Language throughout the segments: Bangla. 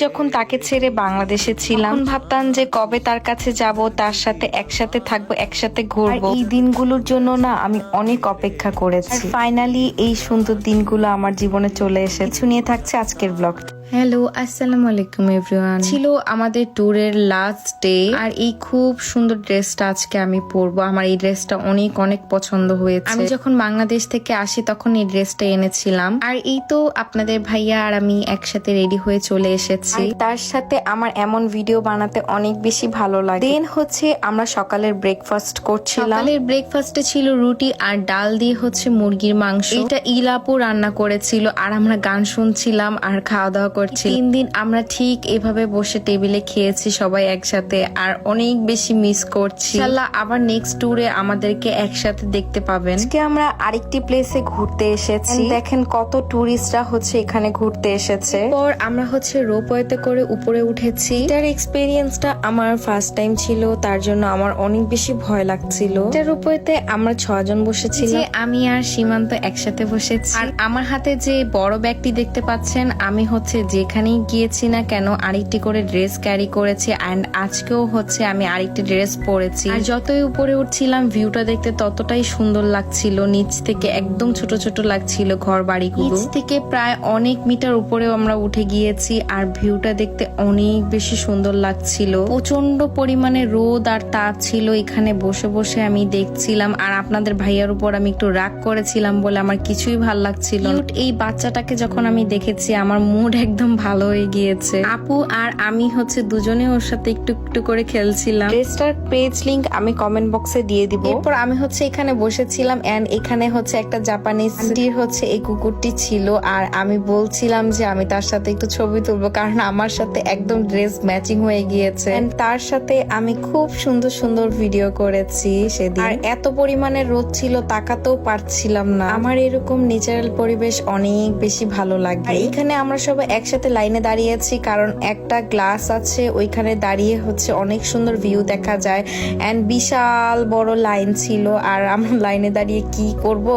যখন তাকে ছেড়ে বাংলাদেশে ছিলাম ভাবতাম যে কবে তার কাছে যাব, তার সাথে একসাথে থাকবো, একসাথে ঘুরবো। এই দিনগুলোর জন্য না আমি অনেক অপেক্ষা করেছি। ফাইনালি এই সুন্দর দিনগুলো আমার জীবনে চলে এসেছে। কিছু নিয়ে থাকছে আজকের ব্লগ। হ্যালো, আসসালামু আলাইকুম এভরিওয়ান। ছিল আমাদের ট্যুরের লাস্ট ডে, আর এই খুব সুন্দর ড্রেসটা আজকে আমি পরবো। আমার এই ড্রেসটা অনেক অনেক পছন্দ হয়েছে। আমি যখন বাংলাদেশ থেকে আসি তখন এই ড্রেসটা এনেছিলাম। আর এই তো আপনাদের ভাইয়া আর আমি একসাথে রেডি হয়ে চলে এসেছি। তার সাথে আমার এমন ভিডিও বানাতে অনেক বেশি ভালো লাগে। দেন হচ্ছে আমরা সকালের ব্রেকফাস্ট করছিলাম। সকালের ব্রেকফাস্টে ছিল রুটি আর ডাল দিয়ে হচ্ছে মুরগির মাংস। এটা ইলাপু রান্না করেছিল, আর আমরা গান শুনছিলাম আর খাওয়া দাওয়া করছি। 3 দিন আমরা ঠিক এভাবে বসে টেবিলে খেয়েছি সবাই একসাথে, আর অনেক বেশি মিস করছি। ইনশাআল্লাহ আবার নেক্সট ট্যুরে আমাদেরকে একসাথে দেখতে পাবেন। আজকে আমরা আরেকটি প্লেসে ঘুরতে এসেছি। দেখেন কত টুরিস্টরা হচ্ছে এখানে ঘুরতে এসেছে। পর আমরা হচ্ছে রোপওয়েতে করে উপরে উঠেছি। এটার এক্সপেরিয়েন্সটা আমার ফার্স্ট টাইম ছিল, তার জন্য আমার অনেক বেশি ভয় লাগছিল। এটার রোপওয়েতে আমরা 6 জন বসেছিলাম। আমি আর সীমান্ত একসাথে বসেছি। আর আমার হাতে যে বড় ব্যাগটি দেখতে পাচ্ছেন, আমি হচ্ছে যেখানেই গিয়েছি না কেন আরেকটি করে ড্রেস ক্যারি করেছি। এন্ড আজকেও হচ্ছে আমি আরেকটি ড্রেস পরেছি। আর যতই উপরে উঠছিলাম ভিউটা দেখতে ততটাই সুন্দর লাগছিল। নিচ থেকে একদম ছোট ছোট লাগছিল ঘর বাড়িগুলো। নিচ থেকে প্রায় অনেক মিটার উপরেও আমরা উঠে গিয়েছি, আর ভিউটা দেখতে অনেক বেশি সুন্দর লাগছিল। প্রচন্ড পরিমাণে রোদ আর তাপ ছিল। এখানে বসে বসে আমি দেখছিলাম, আর আপনাদের ভাইয়ার উপর আমি একটু রাগ করেছিলাম বলে আমার কিছুই ভাল লাগছিল। এই বাচ্চাটাকে যখন আমি দেখেছি আমার মুড একদম ভালো হয়ে গিয়েছে। আপু আর আমি হচ্ছে দুজনে ওর সাথে একটু একটু করে খেলছিলাম। ড্রেসটার পেজ লিংক আমি কমেন্ট বক্সে দিয়ে দিব। এরপর আমি হচ্ছে এখানে বসেছিলাম, এন্ড এখানে হচ্ছে একটা জাপানিজ আন্টির হচ্ছে এই কুকুরটি ছিল, আর আমি বলছিলাম যে আমি তার সাথে একটু ছবি তুলবো, কারণ আমার সাথে একদম ড্রেস ম্যাচিং হয়ে গিয়েছে। তার সাথে আমি খুব সুন্দর সুন্দর ভিডিও করেছি সেদিন। আর এত পরিমাণে রোদ ছিল তাকাতেও পারছিলাম না। আমার এরকম ন্যাচারাল পরিবেশ অনেক বেশি ভালো লাগে। এখানে আমরা সবাই একসাথে লাইনে দাঁড়িয়েছি, কারণ একটা গ্লাস আছে ওইখানে দাঁড়িয়ে হচ্ছে অনেক সুন্দর ভিউ দেখা যায়। এন্ড বিশাল বড় লাইন ছিল, আর আমরা লাইনে দাঁড়িয়ে কি করব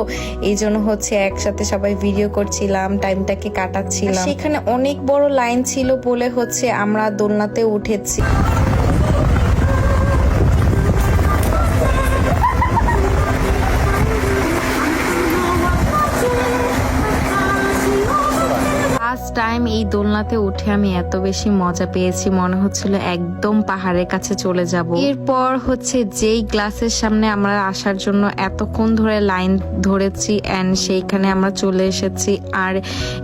এই জন্য হচ্ছে একসাথে সবাই ভিডিও করছিলাম, টাইমটাকে কাটাচ্ছিলাম। সেখানে অনেক বড় লাইন ছিল বলে হচ্ছে আমরা দোলনাতে উঠেছি। ফার্স্ট টাইম এই দোলনাতে উঠে আমি এত বেশি মজা পেয়েছি, মনে হচ্ছিল একদম পাহাড়ের কাছে চলে যাব। এরপর হচ্ছে যেই গ্লাসের সামনে আমরা আসার জন্য এতক্ষণ ধরে লাইন ধরেছি, এন্ড সেইখানে আমরা চলে এসেছি। আর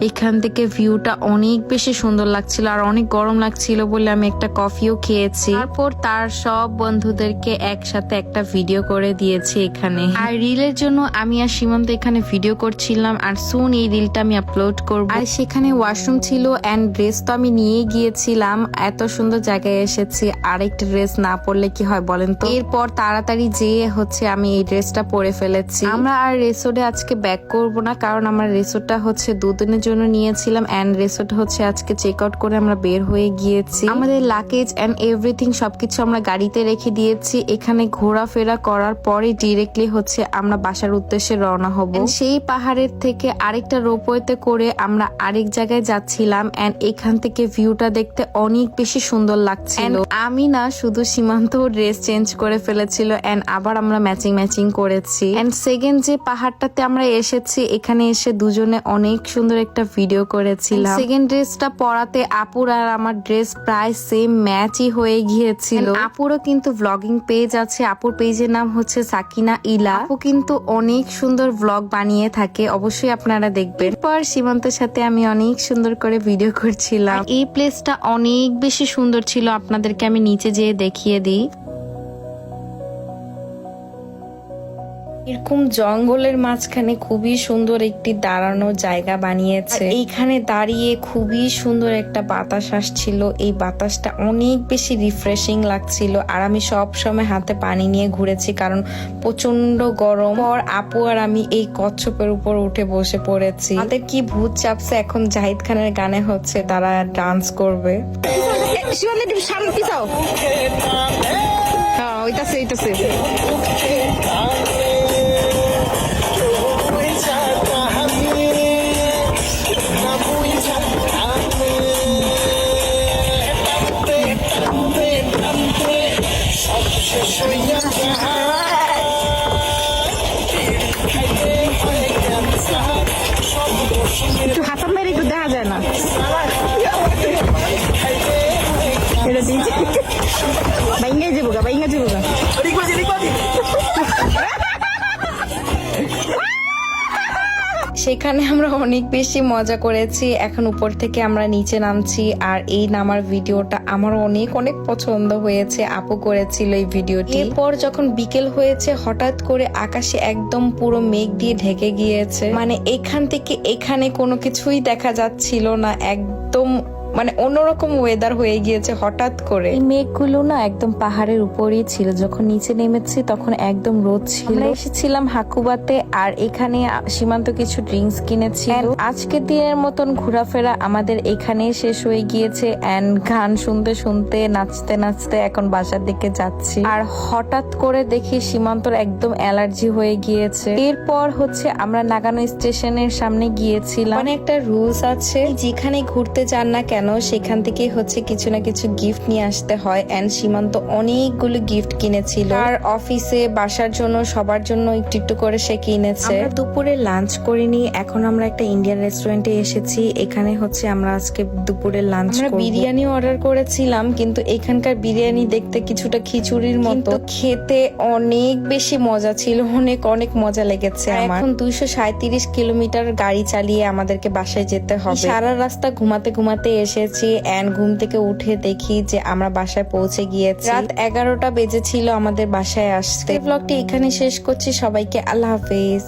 এখান থেকে ভিউটা অনেক বেশি সুন্দর লাগছিল, আর অনেক গরম লাগছিল বলে আমি একটা কফিও খেয়েছি। তারপর তার সব বন্ধুদেরকে একসাথে একটা ভিডিও করে দিয়েছি এখানে। আর রিলের জন্য আমি আর সীমান্ত এখানে ভিডিও করছিলাম, আর সুন এই রিলটা আমি আপলোড করব। আর সেখানে ওয়াশরুম ছিল, এন্ড ড্রেস তো আমি নিয়ে গিয়েছিলাম। এত সুন্দর জায়গায় এসেছি, আরেকটা ড্রেস না পরলে কি হয় বলেন তো। এরপর তাড়াতাড়ি যেয়ে হচ্ছে আমি এই ড্রেসটা পরে ফেলেছি। আমরা আর রিসোর্টে আজকে ব্যাক করব না, কারণ আমার রিসোর্টটা হচ্ছে 2 দিনের জন্য নিয়েছিলাম, এন্ড রিসোর্ট হচ্ছে আজকে চেক আউট করে আমরা বের হয়ে গিয়েছি। আমাদের লাগেজ এন্ড এভরিথিং সবকিছু আমরা গাড়িতে রেখে দিয়েছি। এখানে ঘোরাফেরা করার পরে ডিরেক্টলি হচ্ছে আমরা বাসার উদ্দেশ্যে রওনা হব। সেই পাহাড়ের থেকে আরেকটা রোপওয়েতে করে আমরা আরেক জায়গায় যাচ্ছিলাম, এন্ড এখান থেকে ভিউটা দেখতে অনেক বেশি সুন্দর লাগছিল। আমি না শুধু সীমান্ত ড্রেস চেঞ্জ করে ফেলেছিল, এন্ড আবার আমরা ম্যাচিং করেছি। এন্ড সেকেন্ড যে পাহাড়টাতে আমরা এসেছি, এখানে এসে দুজনে অনেক সুন্দর একটা ভিডিও করেছিলাম। সেকেন্ড ড্রেসটা পরাতে আপুর আর আমার ড্রেস প্রায় সেম ম্যাচই হয়ে গিয়েছিল। আপুরও কিন্তু ভ্লগিং পেজ আছে, আপুর পেজের নাম হচ্ছে সাকিনা ইলা। আপু কিন্তু অনেক সুন্দর ভ্লগ বানিয়ে থাকে, অবশ্যই আপনারা দেখবেন। এরপর সীমান্তের সাথে আমি অনেক সুন্দর করে ভিডিও করছিলাম। এই প্লেসটা অনেক বেশি সুন্দর ছিল, আপনাদেরকে আমি নিচে যেয়ে দেখিয়ে দিই। এরকম জঙ্গলের মাঝখানে খুবই সুন্দর একটি দাঁড়ানোর জায়গা বানিয়েছে। এইখানে দাঁড়িয়ে খুবই সুন্দর একটা বাতাস আসছিল। এই বাতাসটা অনেক বেশি রিফ্রেশিং লাগছিল, আর আমি সব সময় হাতে পানি নিয়ে ঘুরেছি কারণ প্রচন্ড গরম। পর আপু আর আমি এই কচ্ছপের উপর উঠে বসে পড়েছি। তাদের কি ভূত চাপছে, এখন জাহিদ খানের গানে হচ্ছে তারা ডান্স করবে। হ্যাঁ ওইটাছে ওইটাছে। এখানে আমরা অনেক বেশি মজা করেছি। এখন উপর থেকে আমরা নিচে নামছি, আর এই নামার ভিডিওটা আমার অনেক অনেক পছন্দ হয়েছে। আপু করেছিল এই ভিডিওটি। এরপর যখন বিকেল হয়েছে, হঠাৎ করে আকাশে একদম পুরো মেঘ দিয়ে ঢেকে গিয়েছে। মানে এখান থেকে এখানে কোনো কিছুই দেখা যাচ্ছিল না, একদম মানে অন্যরকম ওয়েদার হয়ে গিয়েছে হঠাৎ করে। এই মেঘগুলো না একদম পাহাড়ের উপরেই ছিল। যখন নিচে নেমেছি তখন একদম রোদ ছিল। আমরা এসেছিলাম হাকুবাতে, আর এখানে সীমান্ত কিছু ড্রিঙ্কস কিনেছিল। আজকের দিনের মতন ঘোরাফেরা আমাদের এখানেই শেষ হয়ে গিয়েছে। এন্ড গান শুনতে শুনতে নাচতে নাচতে এখন বাসার দিকে যাচ্ছি। আর হঠাৎ করে দেখি সীমান্তর একদম অ্যালার্জি হয়ে গিয়েছে। এরপর হচ্ছে আমরা নাগানো স্টেশনের সামনে গিয়েছিলাম। মানে একটা রুলস আছে, যেখানে ঘুরতে যান না কেন সেখান থেকে হচ্ছে কিছু না কিছু গিফট নিয়ে আসতে হয়। এন্ড সীমান্ত অনেকগুলো গিফট কিনেছিল, আর অফিসে বাসার জন্য সবার জন্য একটু একটু করে সে কিনেছে। আমরা দুপুরে লাঞ্চ করিনি, এখন আমরা একটা ইন্ডিয়ান রেস্টুরেন্টে এসেছি। এখানে হচ্ছে আমরা আজকে দুপুরে লাঞ্চ করব। বিরিয়ানি অর্ডার করেছিলাম, কিন্তু এখানকার বিরিয়ানি দেখতে কিছুটা খিচুড়ির মতো, খেতে অনেক বেশি মজা ছিল, অনেক অনেক মজা লেগেছে আমার। এখন 237 কিলোমিটার গাড়ি চালিয়ে আমাদেরকে বাসায় যেতে হবে। সারা রাস্তা ঘুমাতে ঘুমাতে এসেছি, এন্ড ঘুম থেকে উঠে দেখি যে আমরা বাসায় পৌঁছে গিয়েছি। রাত 11টা বেজেছিল আমাদের বাসায় আসতে। ব্লগটি এখানে শেষ করছি। সবাইকে আল্লাহ হাফেজ।